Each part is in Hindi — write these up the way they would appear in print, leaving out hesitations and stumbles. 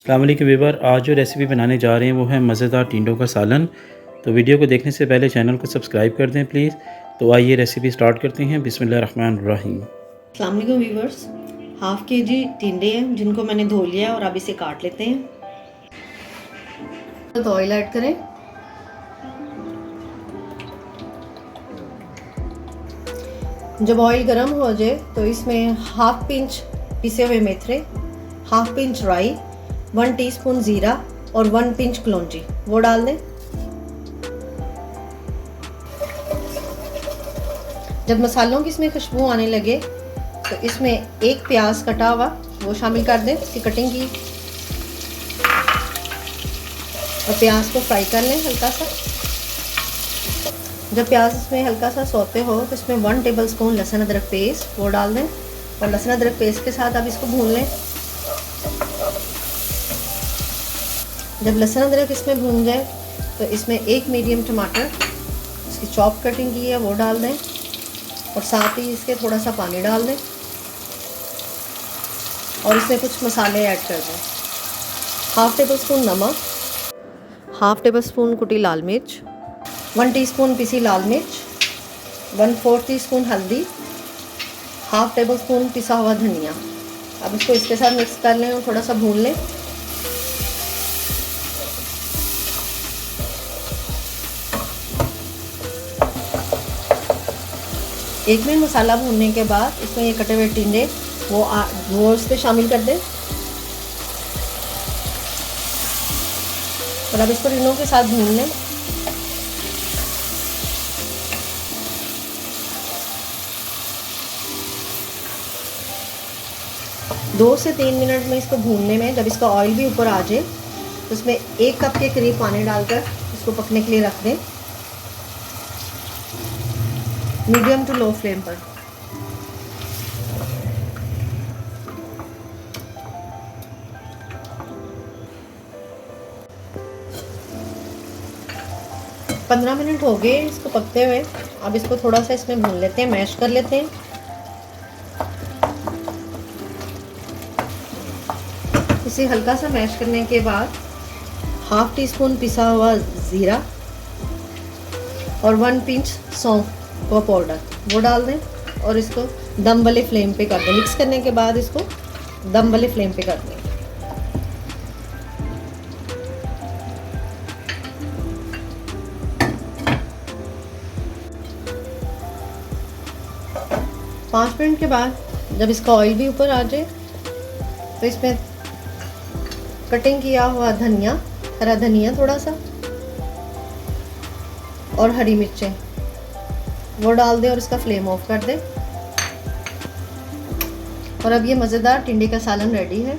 अस्सलाम वालेकुम व्यूअर, आज जो रेसिपी बनाने जा रहे हैं वो है मज़ेदार टिंडों का सालन। तो वीडियो को देखने से पहले चैनल को सब्सक्राइब कर दें प्लीज़। तो आइए रेसिपी स्टार्ट करते हैं। बिस्मिल्लाहिर्रहमानिर्रहीम। अस्सलाम वालेकुम व्यूअर्स, हाफ़ के जी टिंडे हैं जिनको मैंने धो लिया है और अब इसे काट लेते हैं। तो ऑयल ऐड करें। जब ऑयल गर्म हो जाए तो इसमें हाफ पिंच पिसे हुए मेथरे, हाफ पिंच राई, 1 टीस्पून ज़ीरा और 1 पिंच कलौंजी वो डाल दें। जब मसालों की इसमें खुशबू आने लगे तो इसमें एक प्याज कटा हुआ वो शामिल कर दें, इसकी कटिंग की, और प्याज को फ्राई कर लें हल्का सा। जब प्याज इसमें हल्का सा सौते हो तो इसमें 1 टेबलस्पून लहसुन अदरक पेस्ट वो डाल दें और लहसुन अदरक पेस्ट के साथ अब इसको भून लें। जब लहसुन अदरक इसमें भून जाए तो इसमें एक मीडियम टमाटर, इसकी चॉप कटिंग की है वो डाल दें और साथ ही इसके थोड़ा सा पानी डाल दें और इसमें कुछ मसाले ऐड कर दें। हाफ़ टेबल स्पून नमक, हाफ़ टेबल स्पून कुटी लाल मिर्च, 1 टीस्पून पिसी लाल मिर्च, 1/4 टीस्पून हल्दी, हाफ़ टेबल स्पून पिसा हुआ धनिया। अब इसको इसके साथ मिक्स कर लें और थोड़ा सा भून लें। एक मिनट मसाला भूनने के बाद इसमें ये कटे हुए टिंडे वो इस पर शामिल कर दें और अब इसको टिंडों के साथ भून लें। दो से 3 मिनट में इसको भूनने में जब इसका ऑयल भी ऊपर आ जाए तो इसमें 1 कप के करीब पानी डालकर इसको पकने के लिए रख दें, मीडियम टू लो फ्लेम पर। पंद्रह मिनट हो गए इसको पकते हुए। अब इसको थोड़ा सा इसमें भून लेते हैं, मैश कर लेते हैं। इसे हल्का सा मैश करने के बाद हाफ़ टीस्पून पिसा हुआ ज़ीरा और 1 पिंच सौंफ का पाउडर वो डाल दें और इसको दम वाले फ्लेम पे कर दें। मिक्स करने के बाद इसको दम वाले फ्लेम पे कर दें। पाँच मिनट के बाद जब इसका ऑयल भी ऊपर आ जाए तो इसमें कटिंग किया हुआ धनिया, हरा धनिया थोड़ा सा और हरी मिर्चें वो डाल दें और इसका फ्लेम ऑफ कर दें। और अब ये मज़ेदार टिंडे का सालन रेडी है।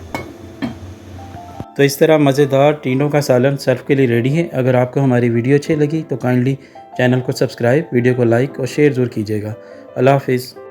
तो इस तरह मज़ेदार टिंडों का सालन सर्व के लिए रेडी है। अगर आपको हमारी वीडियो अच्छी लगी तो काइंडली चैनल को सब्सक्राइब, वीडियो को लाइक और शेयर ज़रूर कीजिएगा। अल्लाह हाफिज़।